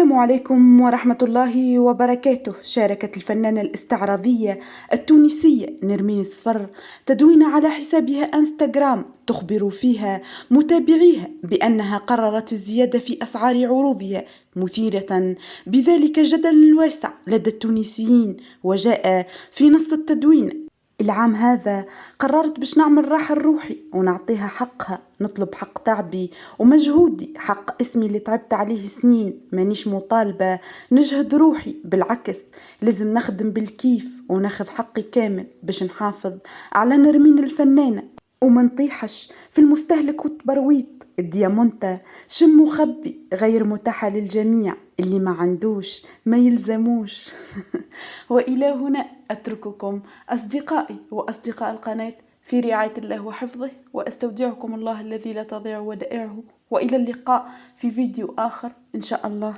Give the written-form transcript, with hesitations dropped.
السلام عليكم ورحمة الله وبركاته. شاركت الفنانة الاستعراضية التونسية نرمين الصفر تدوين على حسابها انستغرام تخبر فيها متابعيها بأنها قررت الزيادة في أسعار عروضها، مثيرة بذلك جدل واسع لدى التونسيين. وجاء في نص التدوين: العام هذا قررت باش نعمل راحة الروحي ونعطيها حقها، نطلب حق تعبي ومجهودي، حق اسمي اللي تعبت عليه سنين. مانيش مطالبة نجهد روحي، بالعكس لازم نخدم بالكيف وناخذ حقي كامل باش نحافظ على نرمين الفنانة وما نطيحش في المستهلك والتبرويط. الديامونتا شم وخبي غير متاحة للجميع، اللي ما عندوش ما يلزموش. وإلى هنا أترككم أصدقائي وأصدقاء القناة في رعاية الله وحفظه، وأستودعكم الله الذي لا تضيع ودائعه، وإلى اللقاء في فيديو آخر إن شاء الله.